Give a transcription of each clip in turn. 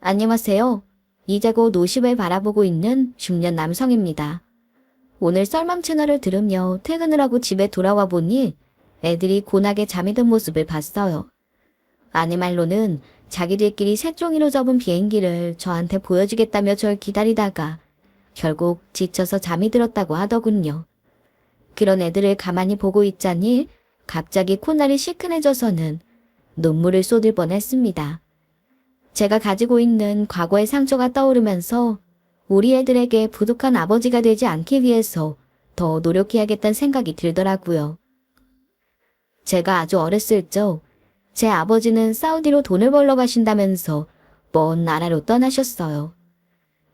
안녕하세요. 이제 곧 50을 바라보고 있는 중년 남성입니다. 오늘 썰맘 채널을 들으며 퇴근을 하고 집에 돌아와 보니 애들이 곤하게 잠이 든 모습을 봤어요. 아내 말로는 자기들끼리 새종이로 접은 비행기를 저한테 보여주겠다며 절 기다리다가 결국 지쳐서 잠이 들었다고 하더군요. 그런 애들을 가만히 보고 있자니 갑자기 콧날이 시큰해져서는 눈물을 쏟을 뻔했습니다. 제가 가지고 있는 과거의 상처가 떠오르면서 우리 애들에게 부족한 아버지가 되지 않기 위해서 더 노력해야겠다는 생각이 들더라고요. 제가 아주 어렸을 적 제 아버지는 사우디로 돈을 벌러 가신다면서 먼 나라로 떠나셨어요.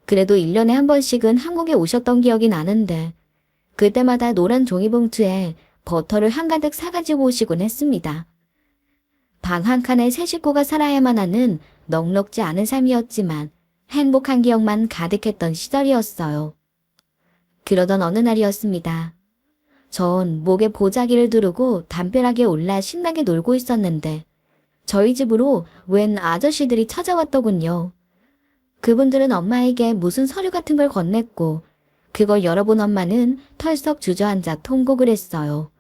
그래도 1년에 한 번씩은 한국에 오셨던 기억이 나는데 그때마다 노란 종이봉투에 버터를 한가득 사가지고 오시곤 했습니다. 방 한 칸에 세 식구가 살아야만 하는 넉넉지 않은 삶이었지만 행복한 기억만 가득했던 시절이었어요. 그러던 어느 날이었습니다. 전 목에 보자기를 두르고 담벼락에 올라 신나게 놀고 있었는데 저희 집으로 웬 아저씨들이 찾아왔더군요. 그분들은 엄마에게 무슨 서류 같은 걸 건넸고 그걸 열어본 엄마는 털썩 주저앉아 통곡을 했어요.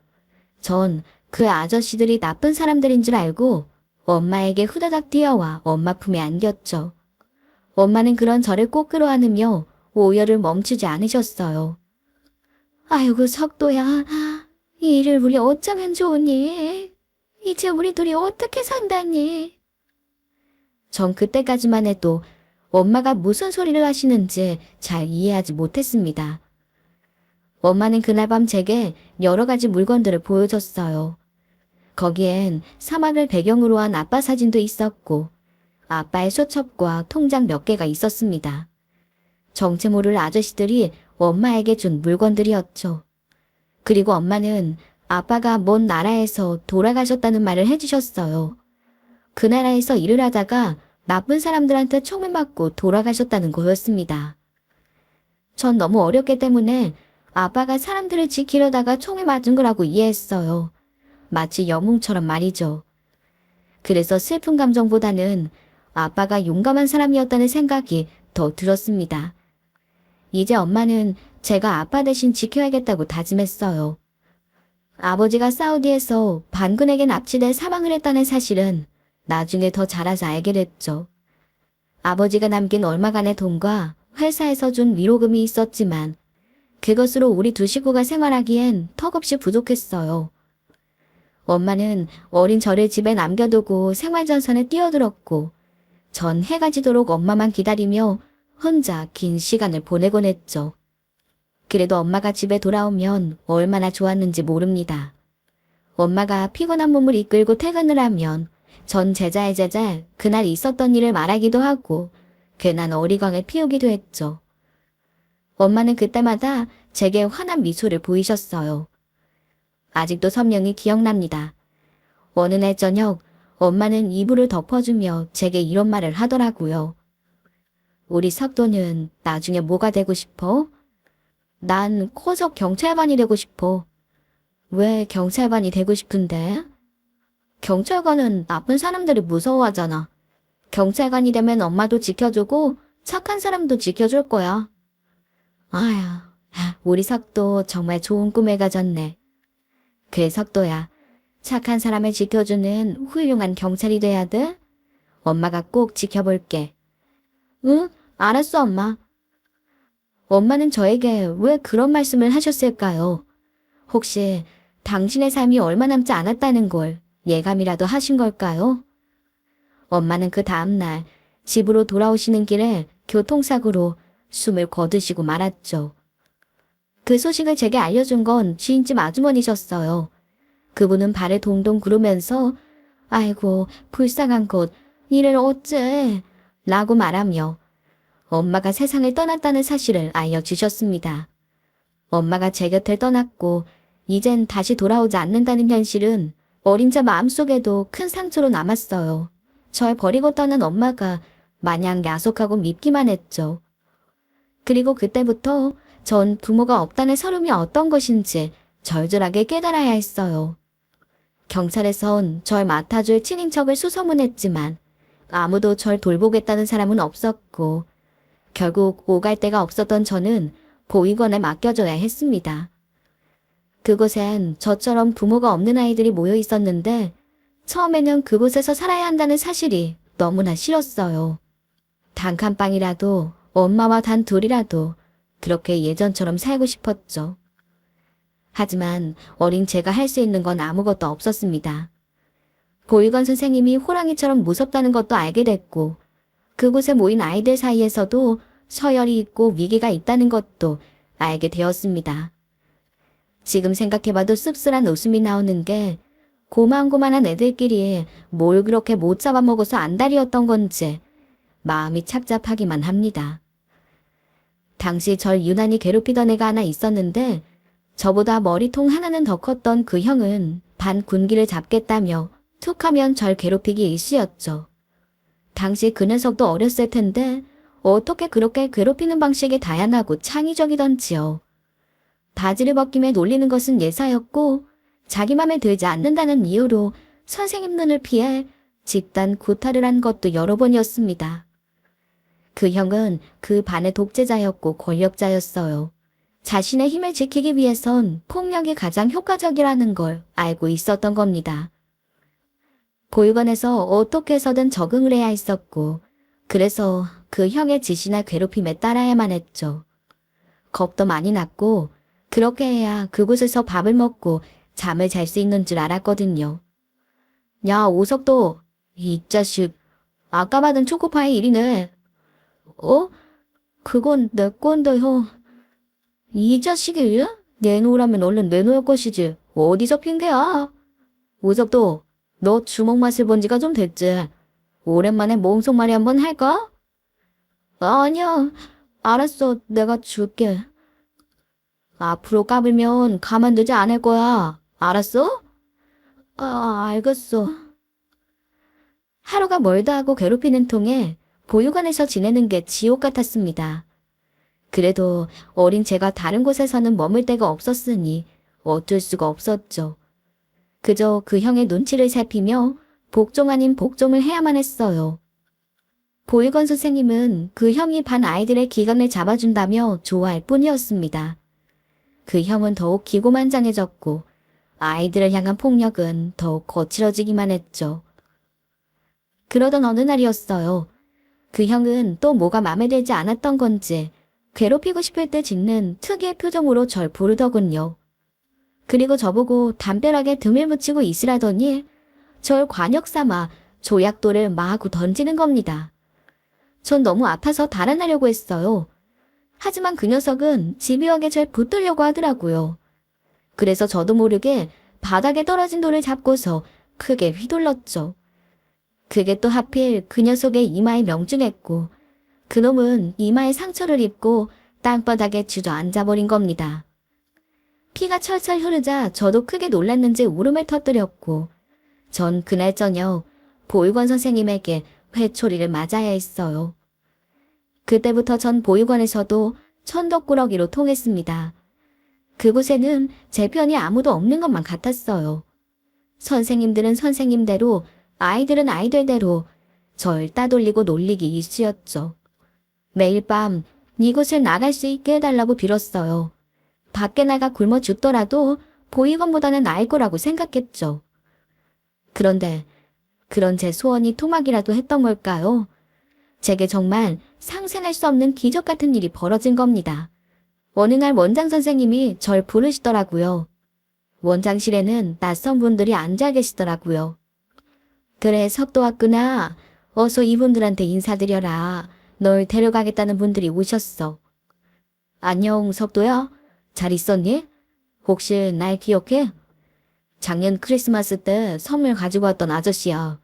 전 그 아저씨들이 나쁜 사람들인 줄 알고 엄마에게 후다닥 뛰어와 엄마 품에 안겼죠. 엄마는 그런 저를 꼭 끌어안으며 오열을 멈추지 않으셨어요. 아이고 석도야, 이 일을 우리 어쩌면 좋으니? 이제 우리 둘이 어떻게 산다니? 전 그때까지만 해도 엄마가 무슨 소리를 하시는지 잘 이해하지 못했습니다. 엄마는 그날 밤 제게 여러 가지 물건들을 보여줬어요. 거기엔 사막을 배경으로 한 아빠 사진도 있었고 아빠의 수첩과 통장 몇 개가 있었습니다. 정체 모를 아저씨들이 엄마에게 준 물건들이었죠. 그리고 엄마는 아빠가 먼 나라에서 돌아가셨다는 말을 해주셨어요. 그 나라에서 일을 하다가 나쁜 사람들한테 총을 맞고 돌아가셨다는 거였습니다. 전 너무 어렸기 때문에 아빠가 사람들을 지키려다가 총에 맞은 거라고 이해했어요. 마치 영웅처럼 말이죠. 그래서 슬픈 감정보다는 아빠가 용감한 사람이었다는 생각이 더 들었습니다. 이제 엄마는 제가 아빠 대신 지켜야겠다고 다짐했어요. 아버지가 사우디에서 반군에게 납치돼 사망을 했다는 사실은 나중에 더 자라서 알게 됐죠. 아버지가 남긴 얼마간의 돈과 회사에서 준 위로금이 있었지만 그것으로 우리 두 식구가 생활하기엔 턱없이 부족했어요. 엄마는 어린 저를 집에 남겨두고 생활전선에 뛰어들었고 전 해가 지도록 엄마만 기다리며 혼자 긴 시간을 보내곤 했죠. 그래도 엄마가 집에 돌아오면 얼마나 좋았는지 모릅니다. 엄마가 피곤한 몸을 이끌고 퇴근을 하면 전 제자의 제자 그날 있었던 일을 말하기도 하고 괜한 어리광을 피우기도 했죠. 엄마는 그때마다 제게 환한 미소를 보이셨어요. 아직도 선명히 기억납니다. 어느 날 저녁 엄마는 이불을 덮어주며 제게 이런 말을 하더라고요. 우리 석도는 나중에 뭐가 되고 싶어? 난 커서 경찰관이 되고 싶어. 왜 경찰관이 되고 싶은데? 경찰관은 나쁜 사람들을 무서워하잖아. 경찰관이 되면 엄마도 지켜주고 착한 사람도 지켜줄 거야. 아휴, 우리 석도 정말 좋은 꿈을 가졌네. 그래 석도야, 착한 사람을 지켜주는 훌륭한 경찰이 돼야 돼? 엄마가 꼭 지켜볼게. 응? 알았어 엄마. 엄마는 저에게 왜 그런 말씀을 하셨을까요? 혹시 당신의 삶이 얼마 남지 않았다는 걸 예감이라도 하신 걸까요? 엄마는 그 다음날 집으로 돌아오시는 길에 교통사고로 숨을 거두시고 말았죠. 그 소식을 제게 알려준 건 주인집 아주머니셨어요. 그분은 발을 동동 구르면서 아이고 불쌍한 것 이를 어째 라고 말하며 엄마가 세상을 떠났다는 사실을 알려주셨습니다. 엄마가 제 곁을 떠났고 이젠 다시 돌아오지 않는다는 현실은 어린 제 마음속에도 큰 상처로 남았어요. 절 버리고 떠난 엄마가 마냥 야속하고 밉기만 했죠. 그리고 그때부터 전 부모가 없다는 서름이 어떤 것인지 절절하게 깨달아야 했어요. 경찰에선 절 맡아줄 친인척을 수소문했지만 아무도 절 돌보겠다는 사람은 없었고 결국 오갈 데가 없었던 저는 보육원에 맡겨줘야 했습니다. 그곳엔 저처럼 부모가 없는 아이들이 모여 있었는데 처음에는 그곳에서 살아야 한다는 사실이 너무나 싫었어요. 단칸방이라도 엄마와 단 둘이라도 그렇게 예전처럼 살고 싶었죠. 하지만 어린 제가 할 수 있는 건 아무것도 없었습니다. 보육원 선생님이 호랑이처럼 무섭다는 것도 알게 됐고 그곳에 모인 아이들 사이에서도 서열이 있고 위기가 있다는 것도 알게 되었습니다. 지금 생각해봐도 씁쓸한 웃음이 나오는 게 고만고만한 애들끼리 뭘 그렇게 못 잡아먹어서 안달이었던 건지 마음이 착잡하기만 합니다. 당시 절 유난히 괴롭히던 애가 하나 있었는데 저보다 머리통 하나는 더 컸던 그 형은 반 군기를 잡겠다며 툭하면 절 괴롭히기 일쑤였죠. 당시 그 녀석도 어렸을 텐데 어떻게 그렇게 괴롭히는 방식이 다양하고 창의적이던지요. 바지를 벗김에 놀리는 것은 예사였고 자기 맘에 들지 않는다는 이유로 선생님 눈을 피해 집단 구타를 한 것도 여러 번이었습니다. 그 형은 그 반의 독재자였고 권력자였어요. 자신의 힘을 지키기 위해선 폭력이 가장 효과적이라는 걸 알고 있었던 겁니다. 보육원에서 어떻게 해서든 적응을 해야 했었고 그래서 그 형의 지시나 괴롭힘에 따라야만 했죠. 겁도 많이 났고 그렇게 해야 그곳에서 밥을 먹고 잠을 잘 수 있는 줄 알았거든요. 야, 오석도, 이 자식, 아까 받은 초코파이 일이네. 어? 그건 내 건데, 형. 이 자식이 내놓으라면 얼른 내놓을 것이지. 어디서 핑계야? 오석도, 너 주먹 맛을 본 지가 좀 됐지. 오랜만에 몸속말이 한번 할까? 아니야. 알았어. 내가 줄게. 앞으로 까불면 가만두지 않을 거야. 알았어? 알겠어. 하루가 멀다 하고 괴롭히는 통에 보육원에서 지내는 게 지옥 같았습니다. 그래도 어린 제가 다른 곳에서는 머물 데가 없었으니 어쩔 수가 없었죠. 그저 그 형의 눈치를 살피며 복종 아닌 복종을 해야만 했어요. 보육원 선생님은 그 형이 반 아이들의 기강을 잡아준다며 좋아할 뿐이었습니다. 그 형은 더욱 기고만장해졌고 아이들을 향한 폭력은 더욱 거칠어지기만 했죠. 그러던 어느 날이었어요. 그 형은 또 뭐가 마음에 들지 않았던 건지 괴롭히고 싶을 때 짓는 특이의 표정으로 절 부르더군요. 그리고 저보고 담벼락에 등을 붙이고 있으라더니 절 관역 삼아 조약돌을 마구 던지는 겁니다. 전 너무 아파서 달아나려고 했어요. 하지만 그 녀석은 집요하게 절 붙들려고 하더라고요. 그래서 저도 모르게 바닥에 떨어진 돌을 잡고서 크게 휘둘렀죠. 그게 또 하필 그 녀석의 이마에 명중했고 그놈은 이마에 상처를 입고 땅바닥에 주저앉아버린 겁니다. 피가 철철 흐르자 저도 크게 놀랐는지 울음을 터뜨렸고 전 그날 저녁 보육원 선생님에게 회초리를 맞아야 했어요. 그때부터 전 보육원에서도 천덕꾸러기로 통했습니다. 그곳에는 제 편이 아무도 없는 것만 같았어요. 선생님들은 선생님대로 아이들은 아이들대로 절 따돌리고 놀리기 일쑤였죠. 매일 밤 이곳을 나갈 수 있게 해달라고 빌었어요. 밖에 나가 굶어 죽더라도 보육원보다는 나을 거라고 생각했죠. 그런데 그런 제 소원이 토막이라도 했던 걸까요? 제게 정말 상상할 수 없는 기적 같은 일이 벌어진 겁니다. 어느 날 원장 선생님이 절 부르시더라고요. 원장실에는 낯선 분들이 앉아 계시더라고요. 그래, 석도 왔구나. 어서 이분들한테 인사드려라. 널 데려가겠다는 분들이 오셨어. 안녕, 석도야. 잘 있었니? 혹시 날 기억해? 작년 크리스마스 때 선물 가지고 왔던 아저씨야.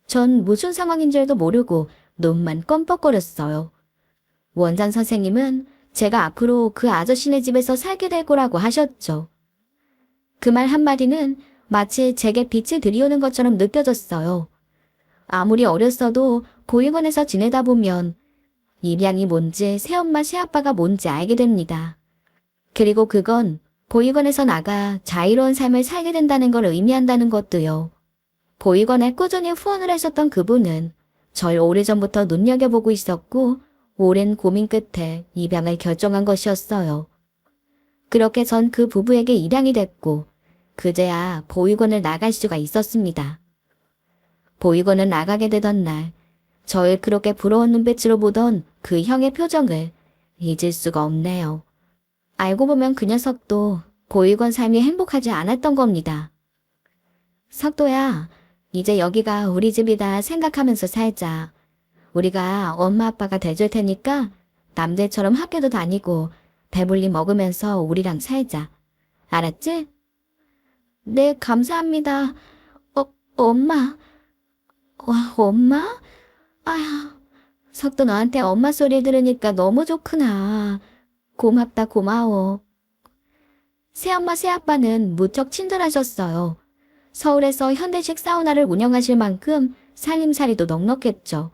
전 무슨 상황인 줄도 모르고 눈만 껌뻑거렸어요. 원장 선생님은 제가 앞으로 그 아저씨네 집에서 살게 될 거라고 하셨죠. 그 말 한마디는 마치 제게 빛을 들이오는 것처럼 느껴졌어요. 아무리 어렸어도 보육원에서 지내다 보면 입양이 뭔지 새엄마 새아빠가 뭔지 알게 됩니다. 그리고 그건 보육원에서 나가 자유로운 삶을 살게 된다는 걸 의미한다는 것도요. 보육원에 꾸준히 후원을 하셨던 그분은 절 오래전부터 눈여겨보고 있었고 오랜 고민 끝에 입양을 결정한 것이었어요. 그렇게 전 그 부부에게 입양이 됐고 그제야 보육원을 나갈 수가 있었습니다. 보육원을 나가게 되던 날 저를 그렇게 부러운 눈빛으로 보던 그 형의 표정을 잊을 수가 없네요. 알고 보면 그 녀석도 보육원 삶이 행복하지 않았던 겁니다. 석도야, 이제 여기가 우리 집이다 생각하면서 살자. 우리가 엄마 아빠가 돼줄 테니까 남들처럼 학교도 다니고 배불리 먹으면서 우리랑 살자. 알았지? 네, 감사합니다. 엄마. 와, 엄마? 아휴, 석도 너한테 엄마 소리 들으니까 너무 좋구나. 고맙다, 고마워. 새엄마, 새아빠는 무척 친절하셨어요. 서울에서 현대식 사우나를 운영하실 만큼 살림살이도 넉넉했죠.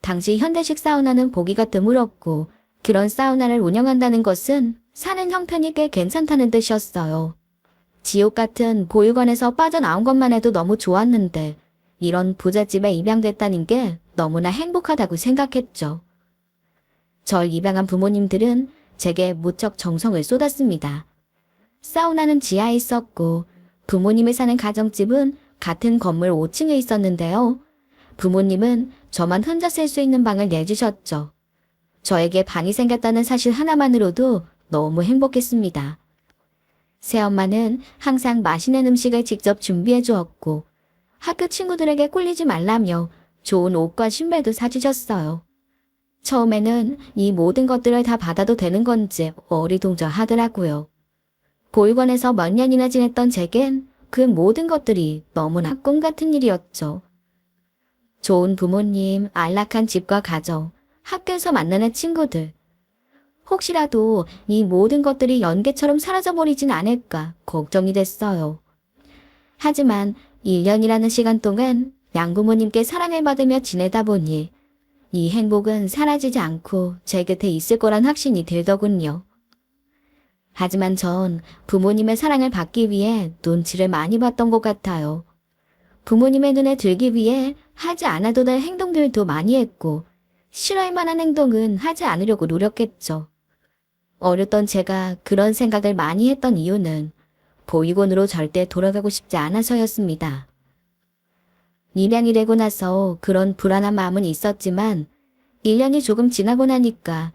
당시 현대식 사우나는 보기가 드물었고 그런 사우나를 운영한다는 것은 사는 형편이 꽤 괜찮다는 뜻이었어요. 지옥 같은 보육원에서 빠져나온 것만 해도 너무 좋았는데 이런 부잣집에 입양됐다는 게 너무나 행복하다고 생각했죠. 절 입양한 부모님들은 제게 무척 정성을 쏟았습니다. 사우나는 지하에 있었고 부모님이 사는 가정집은 같은 건물 5층에 있었는데요. 부모님은 저만 혼자 쓸 수 있는 방을 내주셨죠. 저에게 방이 생겼다는 사실 하나만으로도 너무 행복했습니다. 새엄마는 항상 맛있는 음식을 직접 준비해 주었고 학교 친구들에게 꿀리지 말라며 좋은 옷과 신발도 사주셨어요. 처음에는 이 모든 것들을 다 받아도 되는 건지 어리둥절하더라고요. 보육원에서 몇 년이나 지냈던 제겐 그 모든 것들이 너무나 꿈 같은 일이었죠. 좋은 부모님, 안락한 집과 가정, 학교에서 만나는 친구들. 혹시라도 이 모든 것들이 연기처럼 사라져버리진 않을까 걱정이 됐어요. 하지만 1년이라는 시간 동안 양부모님께 사랑을 받으며 지내다 보니 이 행복은 사라지지 않고 제 곁에 있을 거란 확신이 들더군요. 하지만 전 부모님의 사랑을 받기 위해 눈치를 많이 봤던 것 같아요. 부모님의 눈에 들기 위해 하지 않아도 될 행동들도 많이 했고 싫어할 만한 행동은 하지 않으려고 노력했죠. 어렸던 제가 그런 생각을 많이 했던 이유는 보육원으로 절대 돌아가고 싶지 않아서였습니다. 입양이 되고 나서 그런 불안한 마음은 있었지만 1년이 조금 지나고 나니까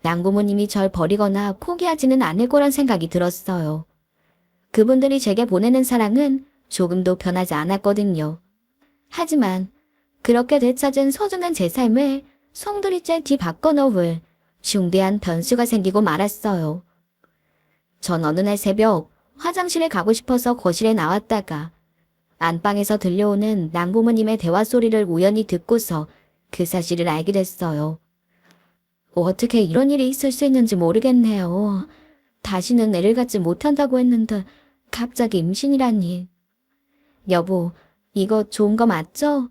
양부모님이 절 버리거나 포기하지는 않을 거란 생각이 들었어요. 그분들이 제게 보내는 사랑은 조금도 변하지 않았거든요. 하지만 그렇게 되찾은 소중한 제 삶을 송두리째 뒤바꿔놓을 중대한 변수가 생기고 말았어요. 전 어느 날 새벽 화장실에 가고 싶어서 거실에 나왔다가 안방에서 들려오는 양부모님의 대화 소리를 우연히 듣고서 그 사실을 알게 됐어요. 어떻게 이런 일이 있을 수 있는지 모르겠네요. 다시는 애를 갖지 못한다고 했는데 갑자기 임신이라니. 여보, 이거 좋은 거 맞죠?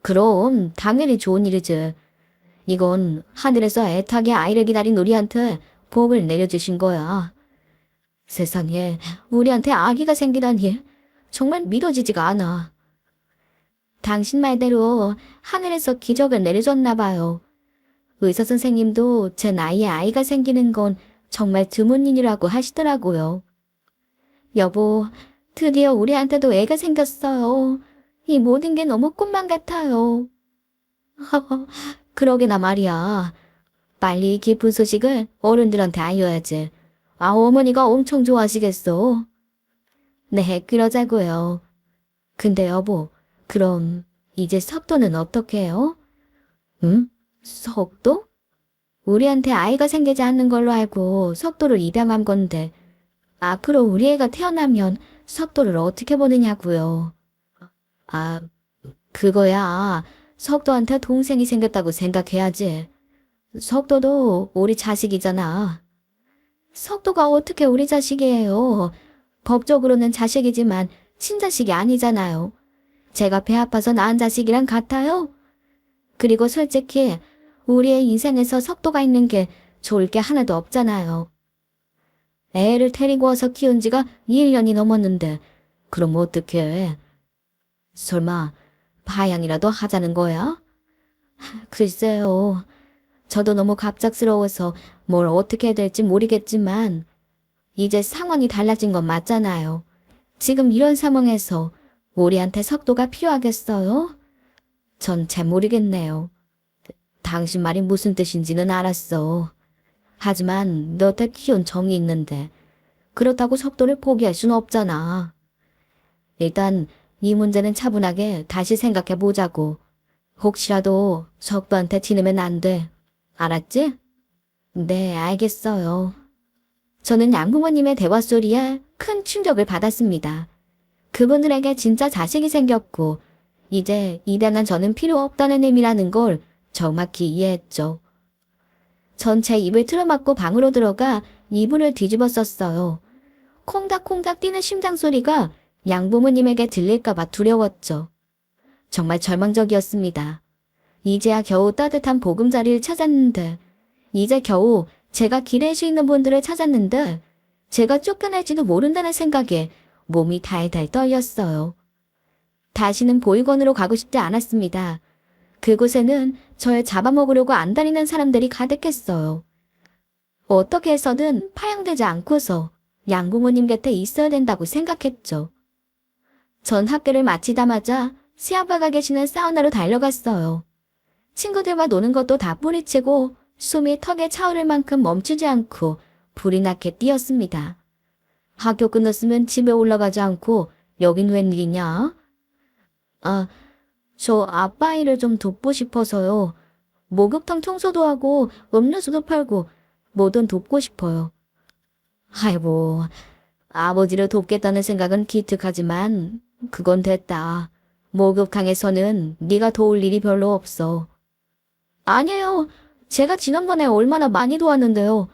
그럼 당연히 좋은 일이지. 이건 하늘에서 애타게 아이를 기다린 우리한테 복을 내려주신 거야. 세상에 우리한테 아기가 생기다니 정말 믿어지지가 않아. 당신 말대로 하늘에서 기적을 내려줬나 봐요. 의사 선생님도 제 나이에 아이가 생기는 건 정말 드문 일이라고 하시더라고요. 여보, 드디어 우리한테도 애가 생겼어요. 이 모든 게 너무 꿈만 같아요. 그러게나 말이야. 빨리 이 기쁜 소식을 어른들한테 알려야지. 어머니가 엄청 좋아하시겠어. 네, 그러자고요. 근데 여보, 그럼 이제 석도는 어떻게 해요? 응? 석도? 우리한테 아이가 생기지 않는 걸로 알고 석도를 입양한 건데 앞으로 우리 애가 태어나면 석도를 어떻게 보느냐고요. 그거야. 석도한테 동생이 생겼다고 생각해야지. 석도도 우리 자식이잖아. 석도가 어떻게 우리 자식이에요? 법적으로는 자식이지만 친자식이 아니잖아요. 제가 배 아파서 낳은 자식이랑 같아요? 그리고 솔직히 우리의 인생에서 석도가 있는 게 좋을 게 하나도 없잖아요. 애를 데리고 와서 키운 지가 1년이 넘었는데 그럼 어떡해? 설마 파양이라도 하자는 거야? 글쎄요. 저도 너무 갑작스러워서 뭘 어떻게 해야 될지 모르겠지만 이제 상황이 달라진 건 맞잖아요. 지금 이런 상황에서 우리한테 석도가 필요하겠어요? 전 잘 모르겠네요. 당신 말이 무슨 뜻인지는 알았어. 하지만 너한테 키운 정이 있는데 그렇다고 석도를 포기할 순 없잖아. 일단 이 문제는 차분하게 다시 생각해 보자고. 혹시라도 석도한테 지르면 안 돼. 알았지? 네, 알겠어요. 저는 양부모님의 대화 소리에 큰 충격을 받았습니다. 그분들에게 진짜 자식이 생겼고 이제 이대는 저는 필요 없다는 의미라는 걸 정확히 이해했죠. 전 제 입을 틀어막고 방으로 들어가 이불을 뒤집어 썼어요. 콩닥콩닥 뛰는 심장 소리가 양부모님에게 들릴까봐 두려웠죠. 정말 절망적이었습니다. 이제야 겨우 따뜻한 보금자리를 찾았는데, 이제 겨우 제가 길에 수 있는 분들을 찾았는데, 제가 쫓겨날지도 모른다는 생각에 몸이 달달 떨렸어요. 다시는 보육원으로 가고 싶지 않았습니다. 그곳에는 절 잡아먹으려고 안다니는 사람들이 가득했어요. 어떻게 해서든 파양되지 않고서 양부모님 곁에 있어야 된다고 생각했죠. 전 학교를 마치자마자 시아빠가 계시는 사우나로 달려갔어요. 친구들과 노는 것도 다 뿌리치고 숨이 턱에 차오를 만큼 멈추지 않고 불이 나게 뛰었습니다. 학교 끝났으면 집에 올라가지 않고 여긴 웬일이냐? 저 아빠 일을 좀 돕고 싶어서요. 목욕탕 청소도 하고 음료수도 팔고 뭐든 돕고 싶어요. 아이고, 아버지를 돕겠다는 생각은 기특하지만 그건 됐다. 목욕탕에서는 네가 도울 일이 별로 없어. 아니에요. 제가 지난번에 얼마나 많이 도왔는데요.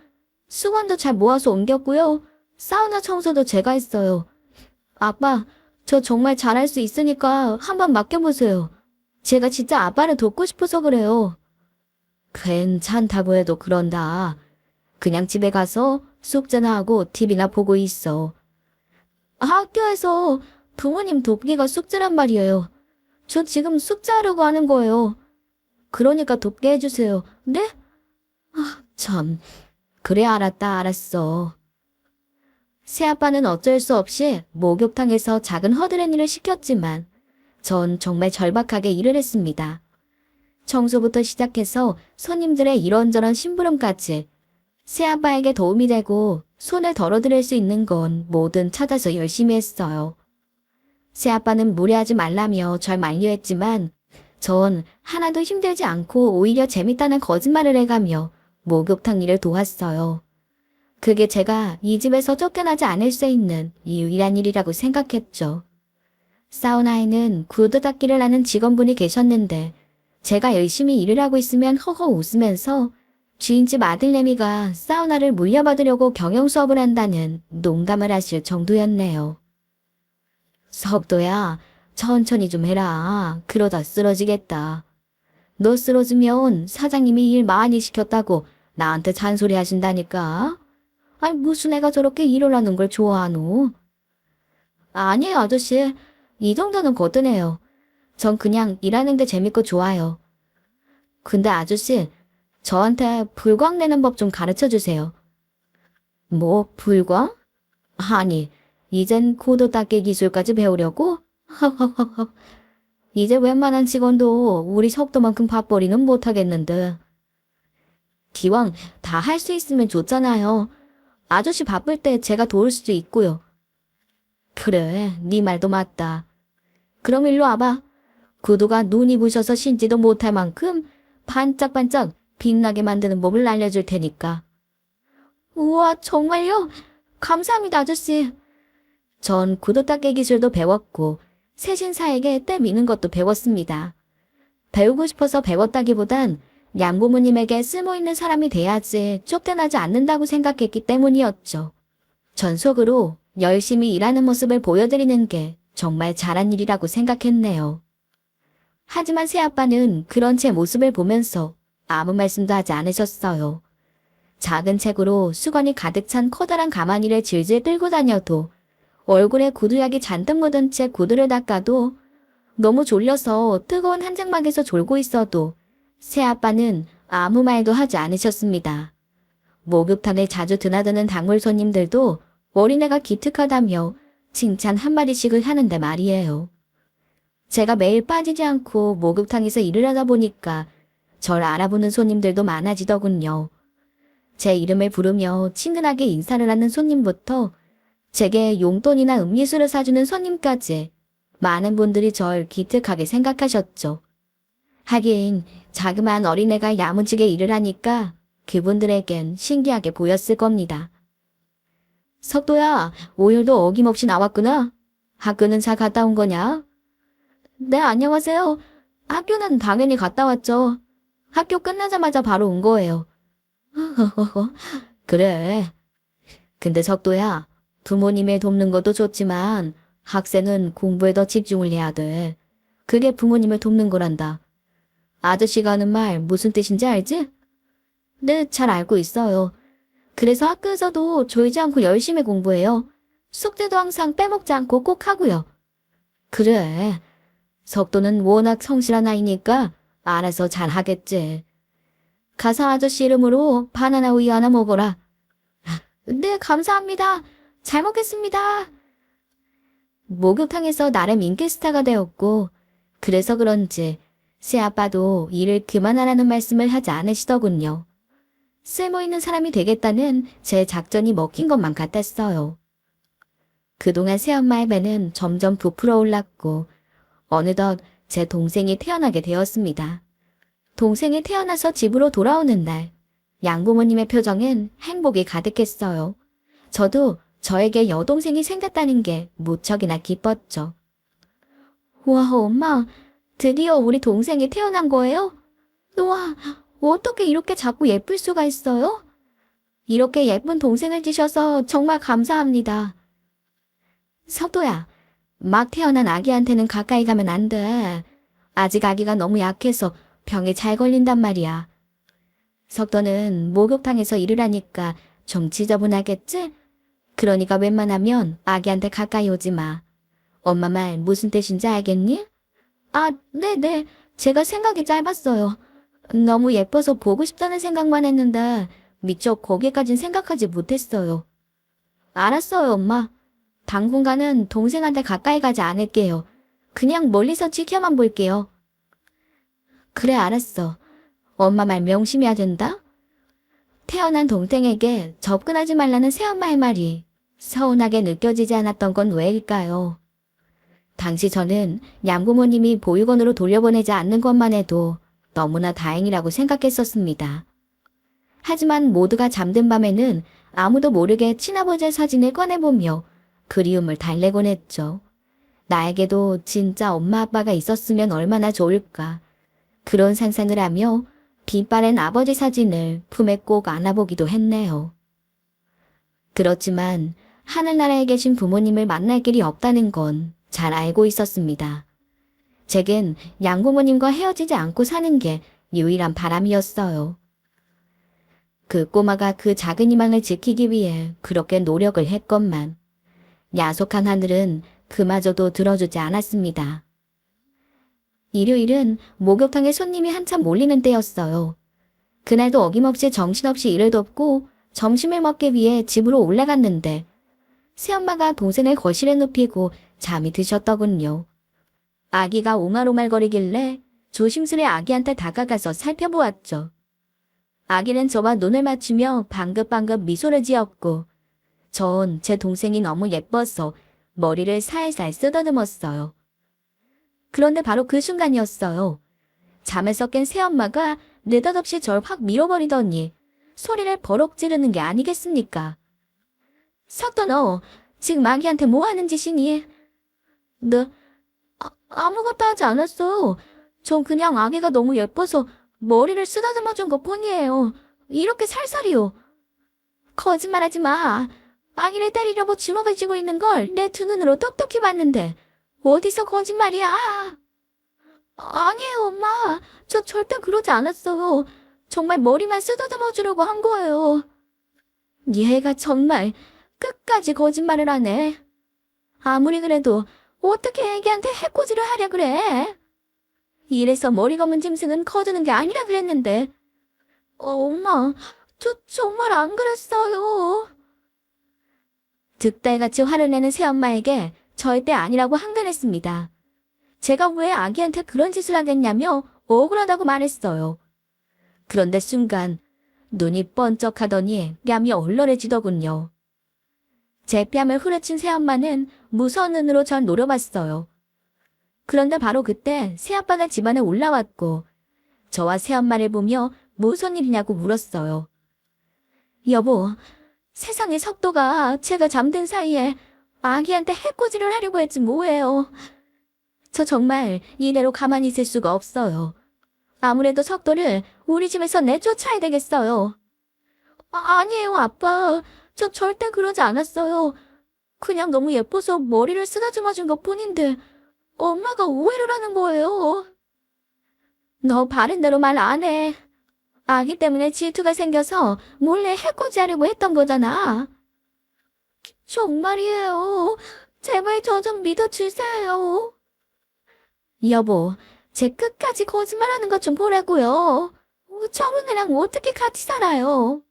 수건도 잘 모아서 옮겼고요. 사우나 청소도 제가 했어요. 아빠, 저 정말 잘할 수 있으니까 한번 맡겨보세요. 제가 진짜 아빠를 돕고 싶어서 그래요. 괜찮다고 해도 그런다. 그냥 집에 가서 숙제나 하고 TV나 보고 있어. 학교에서 부모님 돕기가 숙제란 말이에요. 저 지금 숙제하려고 하는 거예요. 그러니까 돕게 해주세요. 네? 참. 그래, 알았어. 새아빠는 어쩔 수 없이 목욕탕에서 작은 허드렛일을 시켰지만 전 정말 절박하게 일을 했습니다. 청소부터 시작해서 손님들의 이런저런 심부름까지 새아빠에게 도움이 되고 손을 덜어드릴 수 있는 건 뭐든 찾아서 열심히 했어요. 새아빠는 무리하지 말라며 절 만류했지만 전 하나도 힘들지 않고 오히려 재밌다는 거짓말을 해가며 목욕탕 일을 도왔어요. 그게 제가 이 집에서 쫓겨나지 않을 수 있는 유일한 일이라고 생각했죠. 사우나에는 구두 닦기를 하는 직원분이 계셨는데 제가 열심히 일을 하고 있으면 허허 웃으면서 주인집 아들내미가 사우나를 물려받으려고 경영 수업을 한다는 농담을 하실 정도였네요. 석도야, 천천히 좀 해라. 그러다 쓰러지겠다. 너 쓰러지면 사장님이 일 많이 시켰다고 나한테 잔소리 하신다니까. 아니 무슨 애가 저렇게 일을 하는 걸 좋아하노? 아니에요 아저씨. 이 정도는 거뜬해요. 전 그냥 일하는 게 재밌고 좋아요. 근데 아저씨, 저한테 불광 내는 법 좀 가르쳐 주세요. 뭐 불광? 아니, 이젠 코드 닦기 기술까지 배우려고? 허허허허. 이제 웬만한 직원도 우리 석도만큼 밥벌이는 못하겠는데. 기왕 다 할 수 있으면 좋잖아요. 아저씨 바쁠 때 제가 도울 수도 있고요. 그래, 네 말도 맞다. 그럼 일로 와봐. 구두가 눈이 부셔서 신지도 못할 만큼 반짝반짝 빛나게 만드는 법을 알려줄 테니까. 우와, 정말요? 감사합니다, 아저씨. 전 구두 닦기 기술도 배웠고 세신사에게 때 미는 것도 배웠습니다. 배우고 싶어서 배웠다기보단 양부모님에게 쓸모있는 사람이 돼야지 쫓겨나지 않는다고 생각했기 때문이었죠. 전 속으로 열심히 일하는 모습을 보여드리는 게 정말 잘한 일이라고 생각했네요. 하지만 새아빠는 그런 제 모습을 보면서 아무 말씀도 하지 않으셨어요. 작은 책으로 수건이 가득 찬 커다란 가마니를 질질 끌고 다녀도, 얼굴에 구두약이 잔뜩 묻은 채 구두를 닦아도, 너무 졸려서 뜨거운 한장막에서 졸고 있어도 새아빠는 아무 말도 하지 않으셨습니다. 목욕탕에 자주 드나드는 단골 손님들도 어린애가 기특하다며 칭찬 한마디씩을 하는데 말이에요. 제가 매일 빠지지 않고 목욕탕에서 일을 하다 보니까 절 알아보는 손님들도 많아지더군요. 제 이름을 부르며 친근하게 인사를 하는 손님부터 제게 용돈이나 음료수를 사주는 손님까지 많은 분들이 절 기특하게 생각하셨죠. 하긴 자그마한 어린애가 야무지게 일을 하니까 그분들에겐 신기하게 보였을 겁니다. 석도야, 오늘도 어김없이 나왔구나. 학교는 잘 갔다 온 거냐? 네, 안녕하세요. 학교는 당연히 갔다 왔죠. 학교 끝나자마자 바로 온 거예요. 그래. 근데 석도야, 부모님을 돕는 것도 좋지만 학생은 공부에 더 집중을 해야 돼. 그게 부모님을 돕는 거란다. 아저씨가 하는 말 무슨 뜻인지 알지? 네, 잘 알고 있어요. 그래서 학교에서도 졸지 않고 열심히 공부해요. 숙제도 항상 빼먹지 않고 꼭 하고요. 그래. 석도는 워낙 성실한 아이니까 알아서 잘 하겠지. 가서 아저씨 이름으로 바나나 우유 하나 먹어라. 네, 감사합니다. 잘 먹겠습니다. 목욕탕에서 나름 인기 스타가 되었고, 그래서 그런지 새아빠도 일을 그만하라는 말씀을 하지 않으시더군요. 쓸모있는 사람이 되겠다는 제 작전이 먹힌 것만 같았어요. 그동안 새엄마의 배는 점점 부풀어 올랐고 어느덧 제 동생이 태어나게 되었습니다. 동생이 태어나서 집으로 돌아오는 날, 양부모님의 표정엔 행복이 가득했어요. 저도 저에게 여동생이 생겼다는 게 무척이나 기뻤죠. 와, 엄마, 드디어 우리 동생이 태어난 거예요? 우와, 어떻게 이렇게 자꾸 예쁠 수가 있어요? 이렇게 예쁜 동생을 주셔서 정말 감사합니다. 석도야, 막 태어난 아기한테는 가까이 가면 안 돼. 아직 아기가 너무 약해서 병에 잘 걸린단 말이야. 석도는 목욕탕에서 일을 하니까 좀 지저분하겠지? 그러니까 웬만하면 아기한테 가까이 오지 마. 엄마 말 무슨 뜻인지 알겠니? 아, 네네. 제가 생각이 짧았어요. 너무 예뻐서 보고 싶다는 생각만 했는데 미처 거기까진 생각하지 못했어요. 알았어요, 엄마. 당분간은 동생한테 가까이 가지 않을게요. 그냥 멀리서 지켜만 볼게요. 그래, 알았어. 엄마 말 명심해야 된다. 태어난 동생에게 접근하지 말라는 새엄마의 말이 서운하게 느껴지지 않았던 건 왜일까요? 당시 저는 양부모님이 보육원으로 돌려보내지 않는 것만 해도 너무나 다행이라고 생각했었습니다. 하지만 모두가 잠든 밤에는 아무도 모르게 친아버지의 사진을 꺼내보며 그리움을 달래곤 했죠. 나에게도 진짜 엄마 아빠가 있었으면 얼마나 좋을까. 그런 상상을 하며 빛바랜 아버지 사진을 품에 꼭 안아보기도 했네요. 그렇지만 하늘나라에 계신 부모님을 만날 길이 없다는 건 잘 알고 있었습니다. 제겐 양부모님과 헤어지지 않고 사는 게 유일한 바람이었어요. 그 꼬마가 그 작은 희망을 지키기 위해 그렇게 노력을 했건만 야속한 하늘은 그마저도 들어주지 않았습니다. 일요일은 목욕탕에 손님이 한참 몰리는 때였어요. 그날도 어김없이 정신없이 일을 돕고 점심을 먹기 위해 집으로 올라갔는데 새엄마가 동생을 거실에 눕히고 잠이 드셨더군요. 아기가 옹알옹알거리길래 조심스레 아기한테 다가가서 살펴보았죠. 아기는 저와 눈을 맞추며 방긋방긋 미소를 지었고 전 제 동생이 너무 예뻐서 머리를 살살 쓰다듬었어요. 그런데 바로 그 순간이었어요. 잠에서 깬 새엄마가 느닷없이 절 확 밀어버리더니 소리를 버럭 지르는 게 아니겠습니까? 석도 너 지금 아기한테 뭐 하는 짓이니? 네? 아무것도 하지 않았어요. 전 그냥 아기가 너무 예뻐서 머리를 쓰다듬어준 것 뿐이에요. 이렇게 살살이요. 거짓말하지 마. 아기를 때리려고 주먹을 쥐고 있는 걸 내 두 눈으로 똑똑히 봤는데 어디서 거짓말이야? 아니에요, 엄마. 저 절대 그러지 않았어요. 정말 머리만 쓰다듬어 주려고 한 거예요. 얘가 정말 끝까지 거짓말을 하네. 아무리 그래도 어떻게 애기한테 해코지를 하려 그래? 이래서 머리 검은 짐승은 거두는 게 아니라 그랬는데. 엄마, 저 정말 안 그랬어요. 득달같이 화를 내는 새엄마에게 절대 아니라고 항변했습니다. 제가 왜 아기한테 그런 짓을 하겠냐며 억울하다고 말했어요. 그런데 순간 눈이 번쩍하더니 뺨이 얼얼해지더군요. 제 뺨을 후려친 새엄마는 무서운 눈으로 절 노려봤어요. 그런데 바로 그때 새아빠가 집안에 올라왔고 저와 새엄마를 보며 무슨 일이냐고 물었어요. 여보, 세상의 속도가 제가 잠든 사이에 아기한테 해코지를 하려고 했지 뭐예요. 저 정말 이대로 가만히 있을 수가 없어요. 아무래도 석도를 우리 집에서 내쫓아야 되겠어요. 아니에요, 아빠. 저 절대 그러지 않았어요. 그냥 너무 예뻐서 머리를 쓰다듬어 준 것뿐인데 엄마가 오해를 하는 거예요. 너 바른 대로 말 안 해. 아기 때문에 질투가 생겨서 몰래 해코지 하려고 했던 거잖아. 정말이에요. 제발 저 좀 믿어주세요. 여보, 제 끝까지 거짓말하는 것 좀 보라고요. 저런 애랑 어떻게 같이 살아요?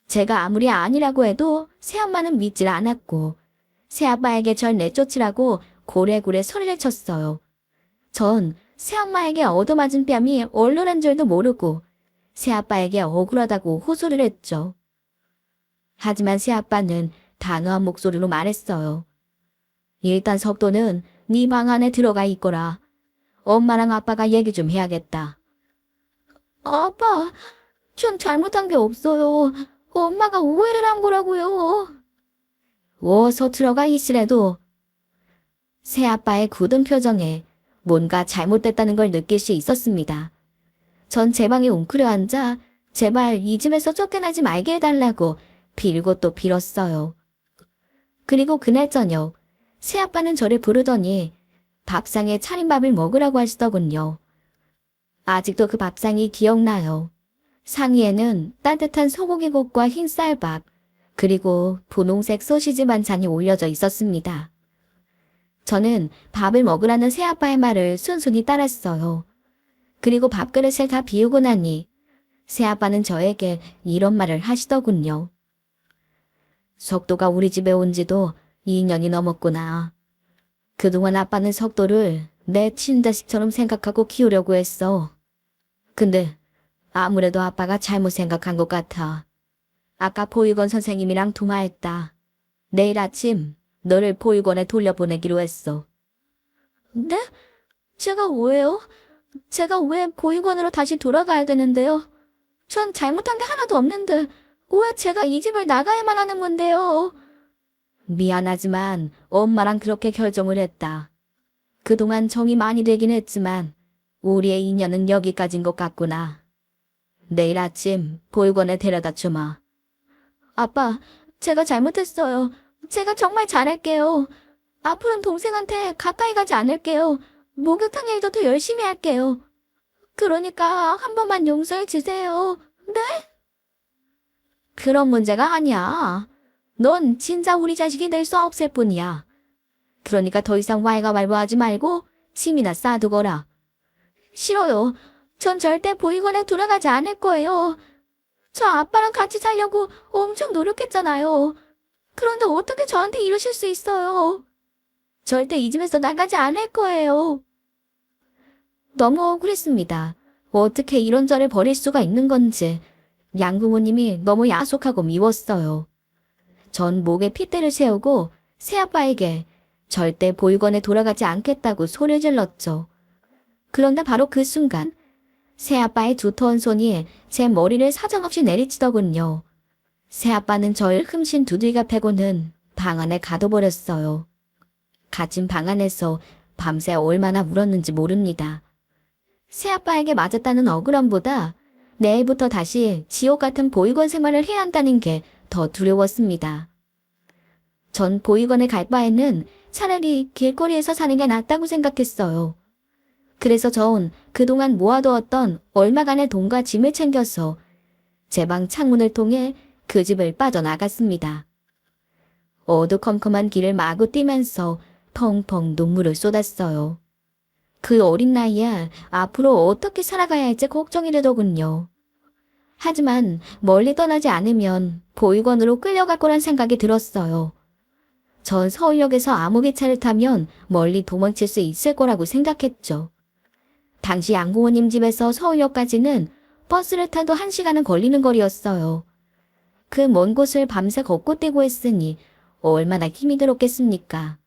제가 아무리 아니라고 해도 새엄마는 믿질 않았고 새아빠에게 절 내쫓으라고 고래고래 소리를 쳤어요. 전 새엄마에게 얻어맞은 뺨이 얼얼한 줄도 모르고 새아빠에게 억울하다고 호소를 했죠. 하지만 새아빠는 단호한 목소리로 말했어요. 일단 석도는 네 방 안에 들어가 있거라. 엄마랑 아빠가 얘기 좀 해야겠다. 아빠, 전 잘못한 게 없어요. 엄마가 오해를 한 거라고요. 어서 들어가 있으래도 새아빠의 굳은 표정에 뭔가 잘못됐다는 걸 느낄 수 있었습니다. 전 제 방에 웅크려 앉아 제발 이 집에서 쫓겨나지 말게 해달라고 빌고 또 빌었어요. 그리고 그날 저녁 새아빠는 저를 부르더니 밥상에 차린 밥을 먹으라고 하시더군요. 아직도 그 밥상이 기억나요. 상위에는 따뜻한 소고기국과 흰 쌀밥, 그리고 분홍색 소시지 반찬이 올려져 있었습니다. 저는 밥을 먹으라는 새아빠의 말을 순순히 따랐어요. 그리고 밥그릇을 다 비우고 나니 새아빠는 저에게 이런 말을 하시더군요. 석도가 우리 집에 온 지도 2년이 넘었구나. 그동안 아빠는 석도를 내 친자식처럼 생각하고 키우려고 했어. 근데 아무래도 아빠가 잘못 생각한 것 같아. 아까 보육원 선생님이랑 통화했다. 내일 아침 너를 보육원에 돌려보내기로 했어. 네? 제가 왜요? 제가 왜 보육원으로 다시 돌아가야 되는데요? 전 잘못한 게 하나도 없는데 왜 제가 이 집을 나가야만 하는 건데요? 미안하지만 엄마랑 그렇게 결정을 했다. 그동안 정이 많이 되긴 했지만 우리의 인연은 여기까지인 것 같구나. 내일 아침 보육원에 데려다 주마. 아빠, 제가 잘못했어요. 제가 정말 잘할게요. 앞으로는 동생한테 가까이 가지 않을게요. 목욕탕 일도 더 열심히 할게요. 그러니까 한 번만 용서해 주세요. 네? 그런 문제가 아니야. 넌 진짜 우리 자식이 될 수 없을 뿐이야. 그러니까 더 이상 왈가왈부하지 말고 침이나 싸두거라. 싫어요. 전 절대 보육원에 돌아가지 않을 거예요. 저 아빠랑 같이 살려고 엄청 노력했잖아요. 그런데 어떻게 저한테 이러실 수 있어요? 절대 이 집에서 나가지 않을 거예요. 너무 억울했습니다. 어떻게 이런 저를 버릴 수가 있는 건지. 양부모님이 너무 야속하고 미웠어요. 전 목에 핏대를 세우고 새아빠에게 절대 보육원에 돌아가지 않겠다고 소리를 질렀죠. 그런데 바로 그 순간 새아빠의 두터운 손이 제 머리를 사정없이 내리치더군요. 새아빠는 절 흠씬 두들겨 패고는 방 안에 가둬버렸어요. 갇힌 방 안에서 밤새 얼마나 울었는지 모릅니다. 새아빠에게 맞았다는 억울함보다 내일부터 다시 지옥 같은 보육원 생활을 해야 한다는 게 더 두려웠습니다. 전 보육원에 갈 바에는 차라리 길거리에서 사는 게 낫다고 생각했어요. 그래서 전 그동안 모아두었던 얼마간의 돈과 짐을 챙겨서 제 방 창문을 통해 그 집을 빠져나갔습니다. 어두컴컴한 길을 마구 뛰면서 펑펑 눈물을 쏟았어요. 그 어린 나이에 앞으로 어떻게 살아가야 할지 걱정이 되더군요. 하지만 멀리 떠나지 않으면 보육원으로 끌려갈 거란 생각이 들었어요. 전 서울역에서 암흑기차를 타면 멀리 도망칠 수 있을 거라고 생각했죠. 당시 양궁호님 집에서 서울역까지는 버스를 타도 1시간은 걸리는 거리였어요. 그 먼 곳을 밤새 걷고 뛰고 했으니 얼마나 힘이 들었겠습니까?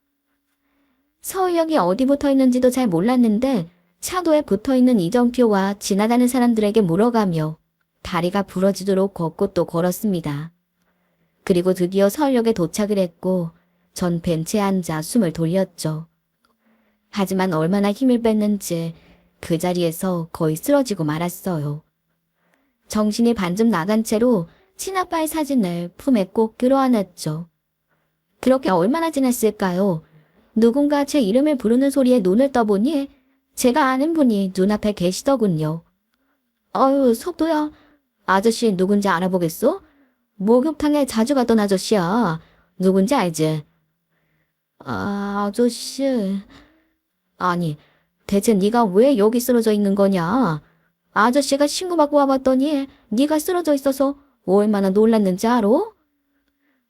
서울역이 어디 붙어 있는지도 잘 몰랐는데 차도에 붙어 있는 이정표와 지나가는 사람들에게 물어가며 다리가 부러지도록 걷고 또 걸었습니다. 그리고 드디어 서울역에 도착을 했고 전 벤치에 앉아 숨을 돌렸죠. 하지만 얼마나 힘을 뺐는지 그 자리에서 거의 쓰러지고 말았어요. 정신이 반쯤 나간 채로 친아빠의 사진을 품에 꼭 끌어안았죠. 그렇게 얼마나 지났을까요? 누군가 제 이름을 부르는 소리에 눈을 떠보니 제가 아는 분이 눈앞에 계시더군요. 어휴, 석도야. 아저씨 누군지 알아보겠어? 목욕탕에 자주 가던 아저씨야. 누군지 알지? 아저씨. 아니, 대체 네가 왜 여기 쓰러져 있는 거냐? 아저씨가 신고받고 와봤더니 네가 쓰러져 있어서 얼마나 놀랐는지 알아?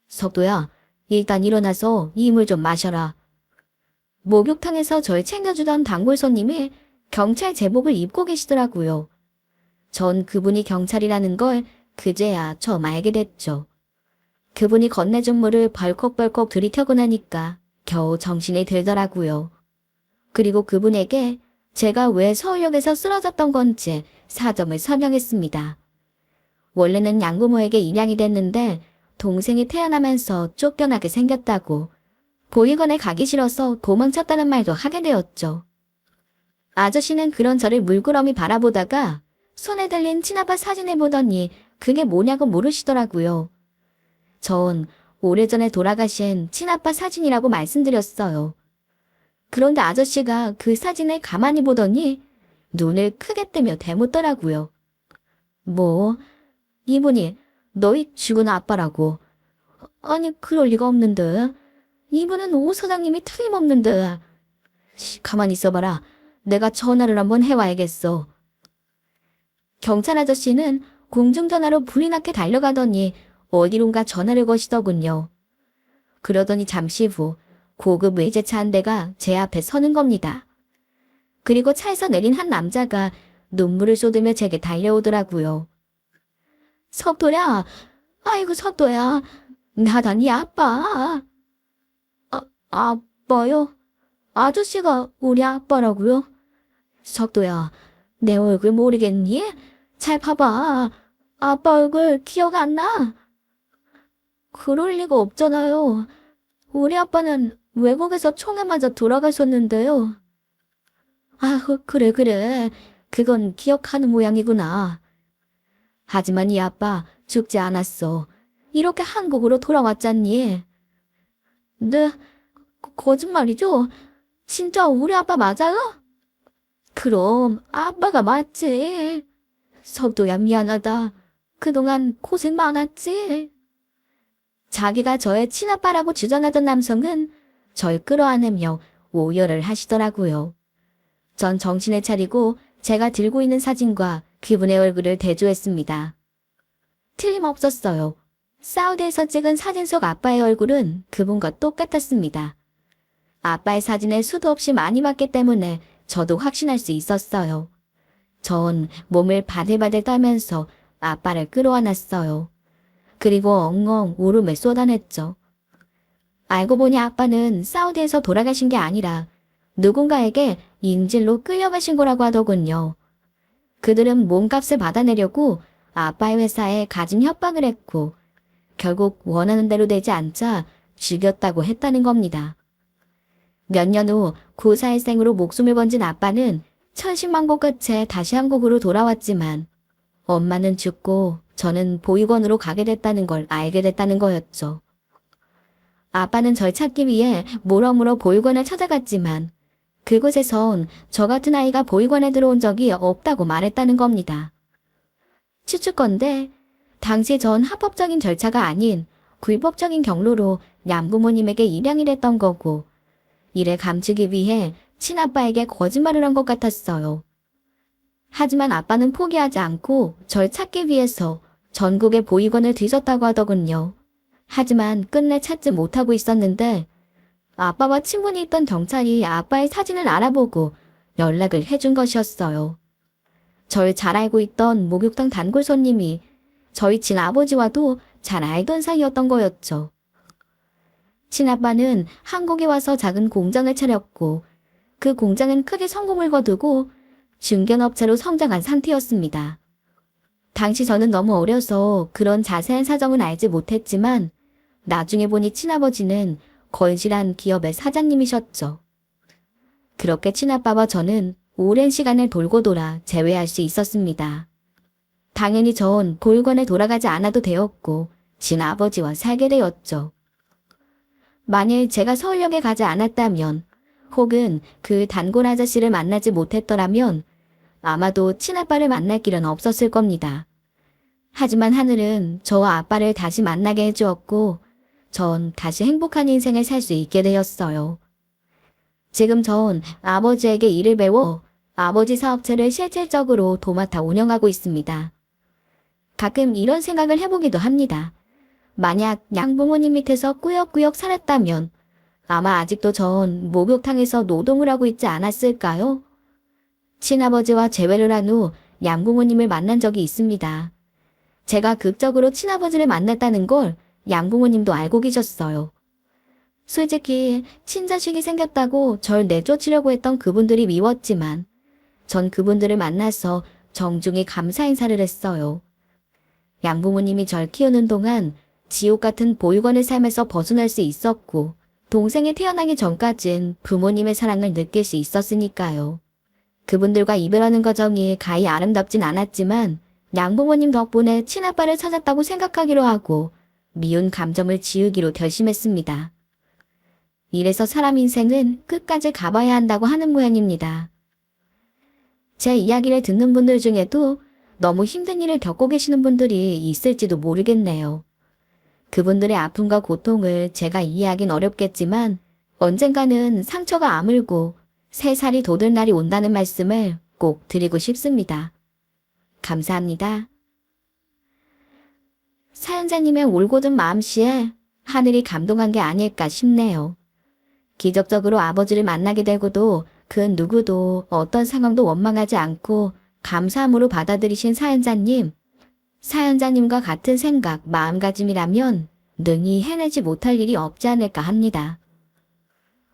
석도야, 일단 일어나서 이물 좀 마셔라. 목욕탕에서 절 챙겨주던 단골 손님이 경찰 제복을 입고 계시더라고요. 전 그분이 경찰이라는 걸 그제야 처음 알게 됐죠. 그분이 건네준 물을 벌컥벌컥 들이켜고 나니까 겨우 정신이 들더라고요. 그리고 그분에게 제가 왜 서울역에서 쓰러졌던 건지 사정을 설명했습니다. 원래는 양부모에게 입양이 됐는데 동생이 태어나면서 쫓겨나게 생겼다고 보육원에 가기 싫어서 도망쳤다는 말도 하게 되었죠. 아저씨는 그런 저를 물끄러미 바라보다가 손에 들린 친아빠 사진을 보더니 그게 뭐냐고 물으시더라고요. 전 오래전에 돌아가신 친아빠 사진이라고 말씀드렸어요. 그런데 아저씨가 그 사진을 가만히 보더니 눈을 크게 뜨며 대묻더라고요. 뭐, 이분이 너희 죽은 아빠라고. 아니, 그럴 리가 없는데. 이분은 오 사장님이 틀림없는데. 가만히 있어봐라. 내가 전화를 한번 해와야겠어. 경찰 아저씨는 공중전화로 불이 나게 달려가더니 어디론가 전화를 거시더군요. 그러더니 잠시 후 고급 외제차 한 대가 제 앞에 서는 겁니다. 그리고 차에서 내린 한 남자가 눈물을 쏟으며 제게 달려오더라고요. 석도야, 아이고 석도야, 나다 네 아빠. 아빠요? 아저씨가 우리 아빠라고요? 석도야, 내 얼굴 모르겠니? 잘 봐봐. 아빠 얼굴 기억 안 나? 그럴 리가 없잖아요. 우리 아빠는 외국에서 총에 맞아 돌아가셨는데요. 아, 그래. 그건 기억하는 모양이구나. 하지만 이 아빠 죽지 않았어. 이렇게 한국으로 돌아왔잖니. 네, 거짓말이죠? 진짜 우리 아빠 맞아요? 그럼 아빠가 맞지. 석도야 미안하다. 그동안 고생 많았지. 자기가 저의 친아빠라고 주장하던 남성은 절 끌어안으며 오열을 하시더라고요. 전 정신을 차리고 제가 들고 있는 사진과 그분의 얼굴을 대조했습니다. 틀림없었어요. 사우디에서 찍은 사진 속 아빠의 얼굴은 그분과 똑같았습니다. 아빠의 사진에 수도 없이 많이 봤기 때문에 저도 확신할 수 있었어요. 전 몸을 바들바들 떨면서 아빠를 끌어안았어요. 그리고 엉엉 울음을 쏟아냈죠. 알고 보니 아빠는 사우디에서 돌아가신 게 아니라 누군가에게 인질로 끌려가신 거라고 하더군요. 그들은 몸값을 받아내려고 아빠의 회사에 가진 협박을 했고 결국 원하는 대로 되지 않자 죽였다고 했다는 겁니다. 몇 년 후 구사일생으로 목숨을 번진 아빠는 천신만고 끝에 다시 한국으로 돌아왔지만 엄마는 죽고 저는 보육원으로 가게 됐다는 걸 알게 됐다는 거였죠. 아빠는 절 찾기 위해 물어물어 보육원을 찾아갔지만 그곳에선 저 같은 아이가 보육원에 들어온 적이 없다고 말했다는 겁니다. 추측건데 당시 전 합법적인 절차가 아닌 불법적인 경로로 양부모님에게 입양을 했던 거고, 이를 감추기 위해 친아빠에게 거짓말을 한 것 같았어요. 하지만 아빠는 포기하지 않고 절 찾기 위해서 전국의 보육원을 뒤졌다고 하더군요. 하지만 끝내 찾지 못하고 있었는데 아빠와 친분이 있던 경찰이 아빠의 사진을 알아보고 연락을 해준 것이었어요. 절 잘 알고 있던 목욕탕 단골 손님이 저희 친아버지와도 잘 알던 사이였던 거였죠. 친아빠는 한국에 와서 작은 공장을 차렸고 그 공장은 크게 성공을 거두고 중견업체로 성장한 상태였습니다. 당시 저는 너무 어려서 그런 자세한 사정은 알지 못했지만 나중에 보니 친아버지는 건실한 기업의 사장님이셨죠. 그렇게 친아빠와 저는 오랜 시간을 돌고 돌아 재회할 수 있었습니다. 당연히 전 보육원에 돌아가지 않아도 되었고 친아버지와 살게 되었죠. 만일 제가 서울역에 가지 않았다면 혹은 그 단골 아저씨를 만나지 못했더라면 아마도 친아빠를 만날 길은 없었을 겁니다. 하지만 하늘은 저와 아빠를 다시 만나게 해주었고 전 다시 행복한 인생을 살 수 있게 되었어요. 지금 전 아버지에게 일을 배워 아버지 사업체를 실질적으로 도맡아 운영하고 있습니다. 가끔 이런 생각을 해보기도 합니다. 만약 양부모님 밑에서 꾸역꾸역 살았다면 아마 아직도 전 목욕탕에서 노동을 하고 있지 않았을까요? 친아버지와 재회를 한 후 양부모님을 만난 적이 있습니다. 제가 극적으로 친아버지를 만났다는 걸 양부모님도 알고 계셨어요. 솔직히 친자식이 생겼다고 절 내쫓으려고 했던 그분들이 미웠지만 전 그분들을 만나서 정중히 감사 인사를 했어요. 양부모님이 절 키우는 동안 지옥 같은 보육원의 삶에서 벗어날 수 있었고 동생이 태어나기 전까진 부모님의 사랑을 느낄 수 있었으니까요. 그분들과 이별하는 과정이 가히 아름답진 않았지만 양부모님 덕분에 친아빠를 찾았다고 생각하기로 하고 미운 감정을 지우기로 결심했습니다. 이래서 사람 인생은 끝까지 가봐야 한다고 하는 모양입니다. 제 이야기를 듣는 분들 중에도 너무 힘든 일을 겪고 계시는 분들이 있을지도 모르겠네요. 그분들의 아픔과 고통을 제가 이해하긴 어렵겠지만 언젠가는 상처가 아물고 새 살이 돋을 날이 온다는 말씀을 꼭 드리고 싶습니다. 감사합니다. 사연자님의 올곧은 마음씨에 하늘이 감동한 게 아닐까 싶네요. 기적적으로 아버지를 만나게 되고도 그 누구도 어떤 상황도 원망하지 않고 감사함으로 받아들이신 사연자님과 같은 생각, 마음가짐이라면 능히 해내지 못할 일이 없지 않을까 합니다.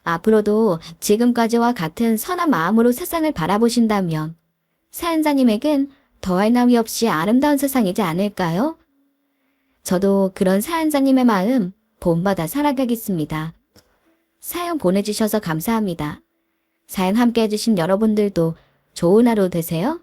앞으로도 지금까지와 같은 선한 마음으로 세상을 바라보신다면 사연자님에겐 더할 나위 없이 아름다운 세상이지 않을까요? 저도 그런 사연자님의 마음 본받아 살아가겠습니다. 사연 보내주셔서 감사합니다. 사연 함께 해주신 여러분들도 좋은 하루 되세요.